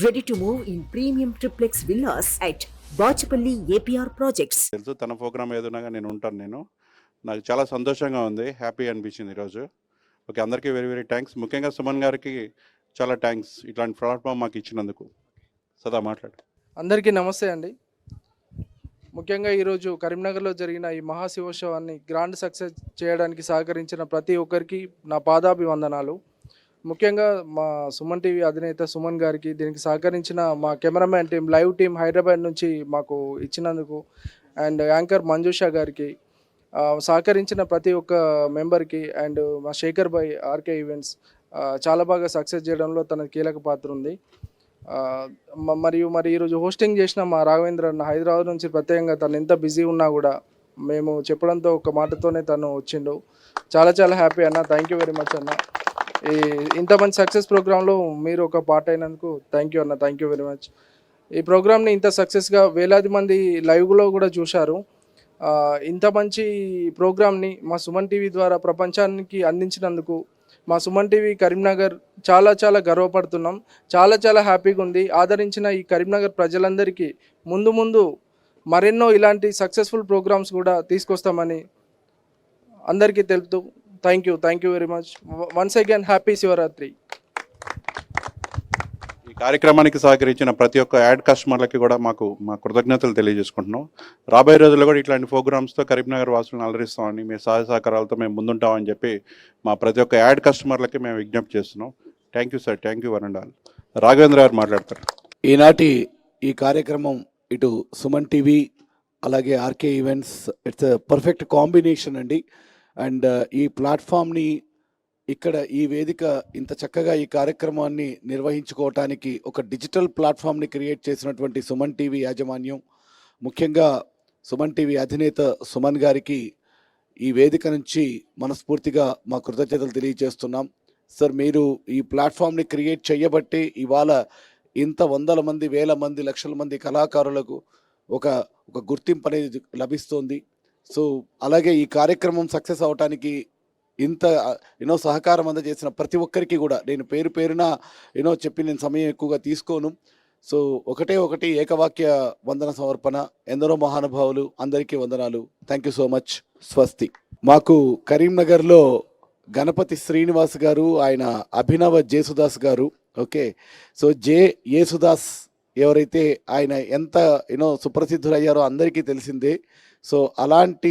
Ready to move in premium triplex villas at Bachapalli APR Projects. తెలుసు తన programme ఏదైనా నేను ఉంటాను. నాకు చాలా సంతోషంగా ఉంది, హ్యాపీ అనిపించింది ఈరోజు. ఓకే, అందరికీ వెరీ వెరీ థ్యాంక్స్. ముఖ్యంగా సుమన్ గారికి చాలా థ్యాంక్స్ ఇట్లాంటి ప్లాట్ఫామ్ మాకు ఇచ్చినందుకు. సదా మాట్లాడు. అందరికీ నమస్తే అండి. ముఖ్యంగా ఈరోజు కరీంనగర్లో జరిగిన ఈ మహాశివోత్సవాన్ని గ్రాండ్ సక్సెస్ చేయడానికి సహకరించిన ప్రతి ఒక్కరికి నా పాదాభివందనాలు. ముఖ్యంగా మా సుమన్ టీవీ అధినేత సుమన్ గారికి, దీనికి సహకరించిన మా cameraman team, live team Hyderabad నుంచి మాకు ఇచ్చినందుకు, అండ్ యాంకర్ మంజుషా గారికి, సహకరించిన ప్రతి ఒక్క మెంబర్కి, అండ్ మా శేఖర్ భాయ్ ఆర్కే ఈవెంట్స్ చాలా బాగా సక్సెస్ చేయడంలో తన కీలక పాత్ర ఉంది. మరి ఈరోజు హోస్టింగ్ చేసిన మా రాఘవేంద్ర అన్న హైదరాబాద్ నుంచి ప్రత్యేకంగా తను ఎంత బిజీ ఉన్నా కూడా మేము చెప్పడంతో ఒక మాటతోనే తను వచ్చిండు. చాలా చాలా హ్యాపీ అన్న, థ్యాంక్ యూ వెరీ మచ్ అన్న. ఇంత మంచి సక్సెస్ ప్రోగ్రాంలో మీరు ఒక పార్ట్ అయినందుకు థ్యాంక్ యూ అన్న, థ్యాంక్ యూ వెరీ మచ్. ఈ ప్రోగ్రామ్ని ఇంత సక్సెస్గా వేలాది మంది లైవ్లో కూడా చూశారు. ఇంత మంచి ప్రోగ్రామ్ని మా సుమన్ టీవీ ద్వారా ప్రపంచానికి అందించినందుకు మా సుమన్ టీవీ కరీంనగర్ చాలా చాలా గర్వపడుతున్నాం. చాలా చాలా హ్యాపీగా ఉంది. ఆదరించిన ఈ కరీంనగర్ ప్రజలందరికీ ముందు మరెన్నో ఇలాంటి సక్సెస్ఫుల్ ప్రోగ్రామ్స్ కూడా తీసుకొస్తామని అందరికీ తెలుపుతూ thank you very much. Once again happy Shivaratri. ఈ కార్యక్రమానికి సహకరించిన ప్రతి ఒక్క యాడ్ కస్టమర్లకి కూడా మా కృతజ్ఞతలు తెలియజేసుకుంటున్నాం. రాబోయే రోజుల్లో కూడా ఇట్లాంటి ప్రోగ్రామ్స్తో కరీంనగర్ వాసులను అలరిస్తామని, మీ సహాయ సహకారాలతో మేము ముందుంటామని చెప్పి మా ప్రతి ఒక్క యాడ్ కస్టమర్లకి మేము విజ్ఞప్తి చేస్తున్నాం. Thank you sir, thank you one and all. Raghavendra గారు మాట్లాడతారు. ఈనాటి ఈ కార్యక్రమం ఇటు సుమన్ టీవీ అలాగే RK events, it's a perfect combination అండి. అండ్ ఈ ప్లాట్ఫామ్ని ఇక్కడ ఈ వేదిక ఇంత చక్కగా ఈ కార్యక్రమాన్ని నిర్వహించుకోవటానికి ఒక డిజిటల్ ప్లాట్ఫామ్ని క్రియేట్ చేసినటువంటి సుమన్ టీవీ యాజమాన్యం, ముఖ్యంగా సుమన్ టీవీ అధినేత సుమన్ గారికి ఈ వేదిక నుంచి మనస్ఫూర్తిగా మా కృతజ్ఞతలు తెలియజేస్తున్నాం. సార్, మీరు ఈ ప్లాట్ఫామ్ని క్రియేట్ చేయబట్టి ఇవాళ ఇంత వందల మంది, వేల మంది, లక్షల మంది కళాకారులకు ఒక గుర్తింపు అనేది లభిస్తోంది. సో అలాగే ఈ కార్యక్రమం సక్సెస్ అవటానికి ఇంత సహకారం అందజేసిన ప్రతి ఒక్కరికి కూడా నేను పేరు పేరున చెప్పి నేను సమయం ఎక్కువగా తీసుకోను. సో ఒకటి ఏకవాక్య వందన సమర్పణ. ఎందరో మహానుభావులు, అందరికీ వందనాలు. Thank you so much. స్వస్తి. మాకు కరీంనగర్లో గణపతి శ్రీనివాస్ గారు, ఆయన అభినవ జేసుదాస్ గారు. ఓకే, సో యేసుదాస్ ఎవరైతే ఆయన ఎంత సుప్రసిద్ధులయ్యారో అందరికీ తెలిసిందే. సో అలాంటి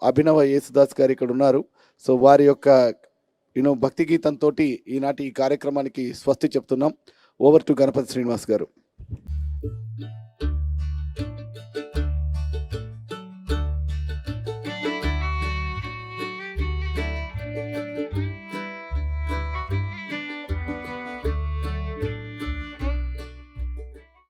అభినవ యేసుదాస్ గారు ఇక్కడ ఉన్నారు. సో వారి యొక్క భక్తి గీతంతో ఈనాటి ఈ కార్యక్రమానికి స్వస్తి చెప్తున్నాం. ఓవర్ టు గణపతి శ్రీనివాస్ గారు.